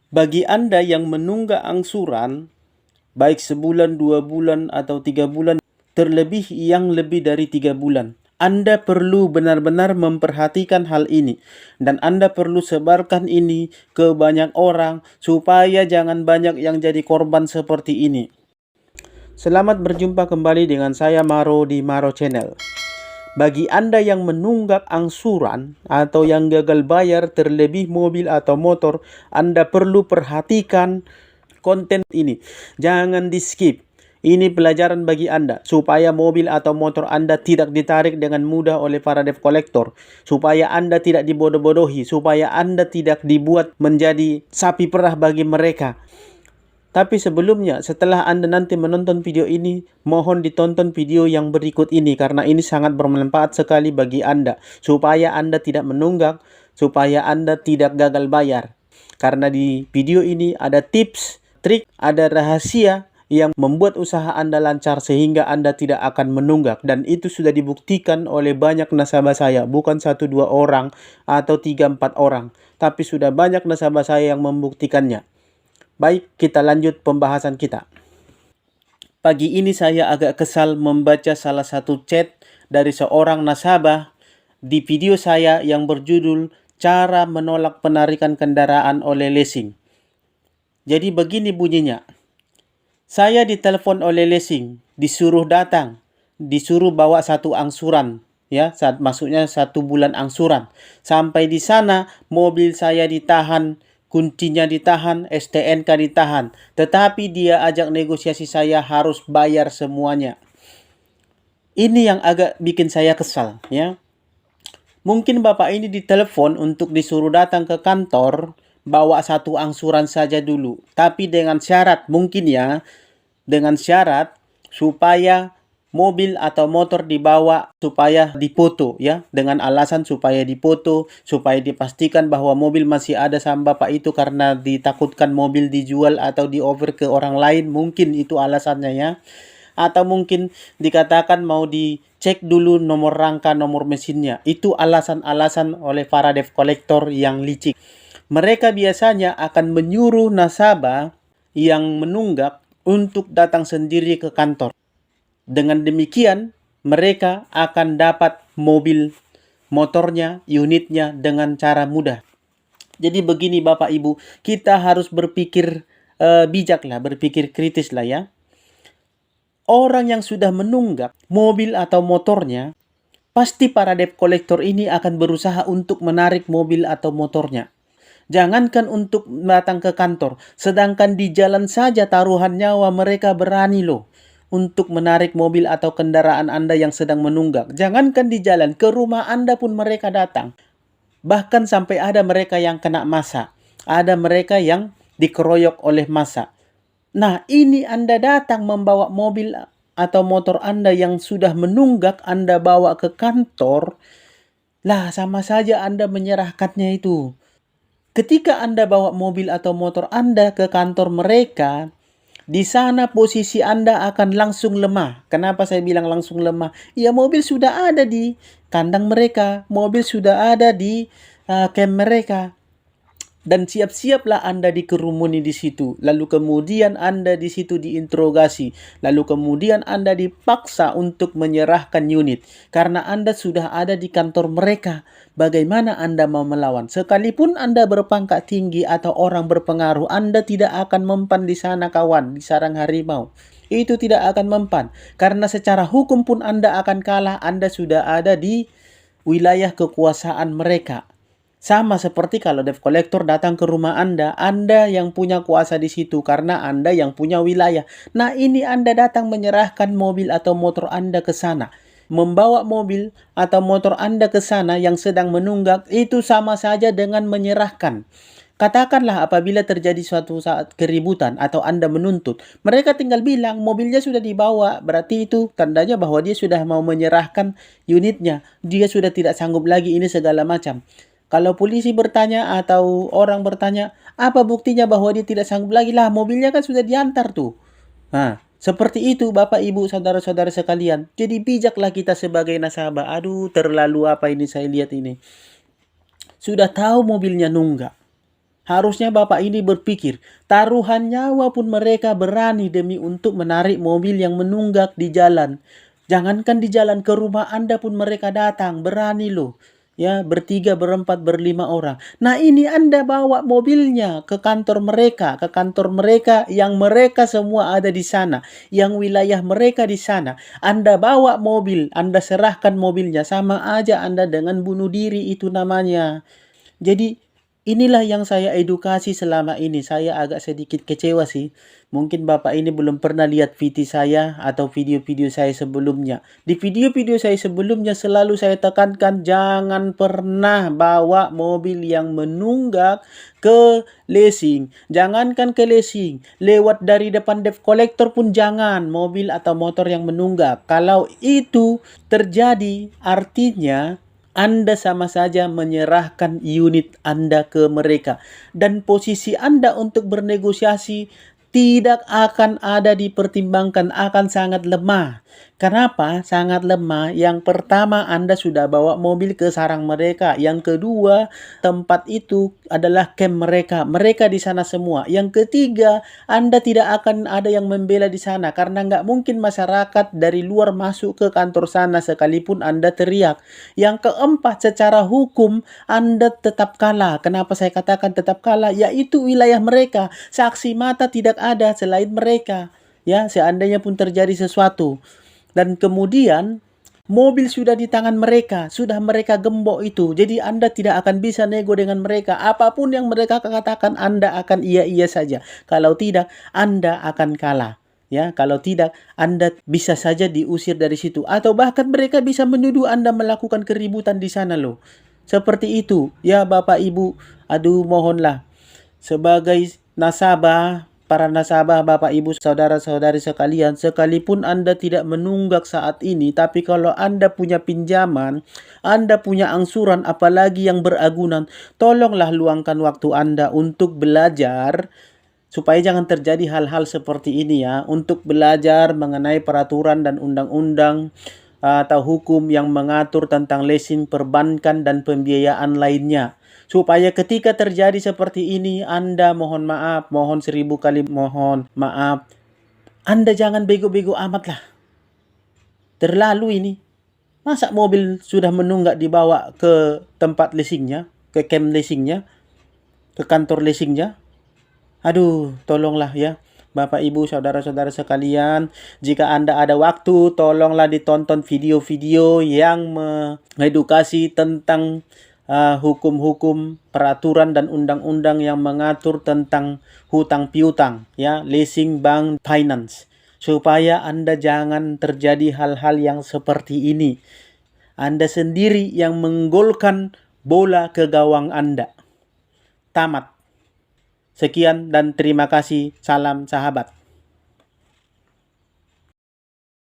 Bagi Anda yang menunggak angsuran, baik sebulan, 2 bulan, atau 3 bulan, terlebih yang lebih dari 3 bulan, Anda perlu benar-benar memperhatikan hal ini. Dan Anda perlu sebarkan ini ke banyak orang, supaya jangan banyak yang jadi korban seperti ini. Selamat berjumpa kembali dengan saya Maro di Maro Channel. Bagi Anda yang menunggak angsuran atau yang gagal bayar terlebih mobil atau motor, Anda perlu perhatikan konten ini. Jangan di-skip. Ini pelajaran bagi Anda, supaya mobil atau motor Anda tidak ditarik dengan mudah oleh para debt collector, supaya Anda tidak dibodoh-bodohi, supaya Anda tidak dibuat menjadi sapi perah bagi mereka. Tapi sebelumnya, setelah Anda nanti menonton video ini, mohon ditonton video yang berikut ini karena ini sangat bermanfaat sekali bagi Anda, supaya Anda tidak menunggak, supaya Anda tidak gagal bayar. Karena di video ini ada tips, trik, ada rahasia yang membuat usaha Anda lancar sehingga Anda tidak akan menunggak. Dan itu sudah dibuktikan oleh banyak nasabah saya, bukan 1-2 orang atau 3-4 orang, tapi sudah banyak nasabah saya yang membuktikannya. Baik, kita lanjut pembahasan kita. Pagi ini saya agak kesal membaca salah satu chat dari seorang nasabah di video saya yang berjudul Cara Menolak Penarikan Kendaraan oleh Leasing. Jadi begini bunyinya. Saya ditelepon oleh leasing, disuruh datang, disuruh bawa satu angsuran, ya, maksudnya 1 bulan angsuran. Sampai di sana mobil saya ditahan, kuncinya ditahan, STNK ditahan. Tetapi dia ajak negosiasi saya harus bayar semuanya. Ini yang agak bikin saya kesal, ya. Mungkin Bapak ini ditelepon untuk disuruh datang ke kantor, bawa satu angsuran saja dulu. Tapi dengan syarat, mungkin ya, dengan syarat supaya mobil atau motor dibawa supaya dipoto, ya, dengan alasan supaya dipoto, supaya dipastikan bahwa mobil masih ada sama Bapak itu karena ditakutkan mobil dijual atau di-over ke orang lain, mungkin itu alasannya, ya. Atau mungkin dikatakan mau dicek dulu nomor rangka, nomor mesinnya. Itu alasan-alasan oleh para debt collector yang licik. Mereka biasanya akan menyuruh nasabah yang menunggak untuk datang sendiri ke kantor. Dengan demikian, mereka akan dapat mobil, motornya, unitnya dengan cara mudah. Jadi begini Bapak Ibu, kita harus berpikir bijak lah, berpikir kritis lah, ya. Orang yang sudah menunggak mobil atau motornya, pasti para debt collector ini akan berusaha untuk menarik mobil atau motornya. Jangankan untuk datang ke kantor, sedangkan di jalan saja taruhan nyawa mereka berani loh untuk menarik mobil atau kendaraan Anda yang sedang menunggak. Jangankan di jalan, ke rumah Anda pun mereka datang. Bahkan sampai ada mereka yang kena massa, ada mereka yang dikeroyok oleh massa. Nah, ini Anda datang membawa mobil atau motor Anda yang sudah menunggak, Anda bawa ke kantor, lah sama saja Anda menyerahkannya itu. Ketika Anda bawa mobil atau motor Anda ke kantor mereka, di sana posisi Anda akan langsung lemah. Kenapa saya bilang langsung lemah? Ya, mobil sudah ada di kandang mereka, mobil sudah ada di camp mereka. Dan siap-siaplah Anda dikerumuni di situ. Lalu kemudian Anda di situ diinterogasi. Lalu kemudian Anda dipaksa untuk menyerahkan unit. Karena Anda sudah ada di kantor mereka. Bagaimana Anda mau melawan? Sekalipun Anda berpangkat tinggi atau orang berpengaruh, Anda tidak akan mempan di sana kawan, di sarang harimau. Itu tidak akan mempan. Karena secara hukum pun Anda akan kalah. Anda sudah ada di wilayah kekuasaan mereka. Sama seperti kalau debt collector datang ke rumah Anda yang punya kuasa di situ karena Anda yang punya wilayah. Nah, ini Anda datang menyerahkan mobil atau motor Anda ke sana. Membawa mobil atau motor Anda ke sana yang sedang menunggak itu sama saja dengan menyerahkan. Katakanlah apabila terjadi suatu saat keributan atau Anda menuntut, mereka tinggal bilang mobilnya sudah dibawa, berarti itu tandanya bahwa dia sudah mau menyerahkan unitnya. Dia sudah tidak sanggup lagi ini segala macam. Kalau polisi bertanya atau orang bertanya, apa buktinya bahwa dia tidak sanggup lagi? Lah, mobilnya kan sudah diantar tuh. Nah, seperti itu Bapak Ibu saudara-saudara sekalian. Jadi bijaklah kita sebagai nasabah. Aduh, terlalu apa ini saya lihat ini. Sudah tahu mobilnya nunggak. Harusnya Bapak ini berpikir, taruhan nyawa pun mereka berani demi untuk menarik mobil yang menunggak di jalan. Jangankan di jalan, ke rumah Anda pun mereka datang, berani loh. Ya, bertiga, berempat, berlima orang. Nah, ini Anda bawa mobilnya ke kantor mereka yang mereka semua ada di sana, yang wilayah mereka di sana. Anda bawa mobil, Anda serahkan mobilnya, sama aja Anda dengan bunuh diri itu namanya. Jadi inilah yang saya edukasi selama ini. Saya agak sedikit kecewa sih. Mungkin Bapak ini belum pernah lihat VT saya atau video-video saya sebelumnya. Di video-video saya sebelumnya selalu saya tekankan jangan pernah bawa mobil yang menunggak ke leasing. Jangankan ke leasing, lewat dari depan debt collector pun jangan mobil atau motor yang menunggak. Kalau itu terjadi, artinya Anda sama saja menyerahkan unit Anda ke mereka. Dan posisi Anda untuk bernegosiasi tidak akan ada dipertimbangkan, akan sangat lemah. Kenapa? Sangat lemah. Yang pertama, Anda sudah bawa mobil ke sarang mereka. Yang kedua, tempat itu adalah camp mereka. Mereka di sana semua. Yang ketiga, Anda tidak akan ada yang membela di sana. Karena nggak mungkin masyarakat dari luar masuk ke kantor sana sekalipun Anda teriak. Yang keempat, secara hukum, Anda tetap kalah. Kenapa saya katakan tetap kalah? Yaitu wilayah mereka. Saksi mata tidak ada selain mereka. Ya, seandainya pun terjadi sesuatu. Dan kemudian mobil sudah di tangan mereka, sudah mereka gembok itu. Jadi Anda tidak akan bisa nego dengan mereka. Apapun yang mereka katakan, Anda akan iya-iya saja. Kalau tidak, Anda akan kalah. Ya, kalau tidak, Anda bisa saja diusir dari situ. Atau bahkan mereka bisa menuduh Anda melakukan keributan di sana loh. Seperti itu. Ya Bapak Ibu, aduh mohonlah. Sebagai nasabah, para nasabah, Bapak Ibu, saudara-saudari sekalian, sekalipun Anda tidak menunggak saat ini, tapi kalau Anda punya pinjaman, Anda punya angsuran, apalagi yang beragunan, tolonglah luangkan waktu Anda untuk belajar, supaya jangan terjadi hal-hal seperti ini ya, untuk belajar mengenai peraturan dan undang-undang atau hukum yang mengatur tentang leasing perbankan dan pembiayaan lainnya. Supaya ketika terjadi seperti ini, Anda mohon maaf, mohon 1000 kali mohon maaf. Anda jangan bego-bego amat lah. Terlalu ini. Masa mobil sudah menunggak dibawa ke tempat leasingnya, ke camp leasingnya, ke kantor leasingnya? Aduh, tolonglah ya. Bapak, Ibu, saudara-saudara sekalian, jika Anda ada waktu, tolonglah ditonton video-video yang mengedukasi tentang hukum-hukum, peraturan dan undang-undang yang mengatur tentang hutang piutang, ya, leasing bank finance, supaya Anda jangan terjadi hal-hal yang seperti ini. Anda sendiri yang menggolkan bola ke gawang Anda. Tamat. Sekian dan terima kasih. Salam sahabat.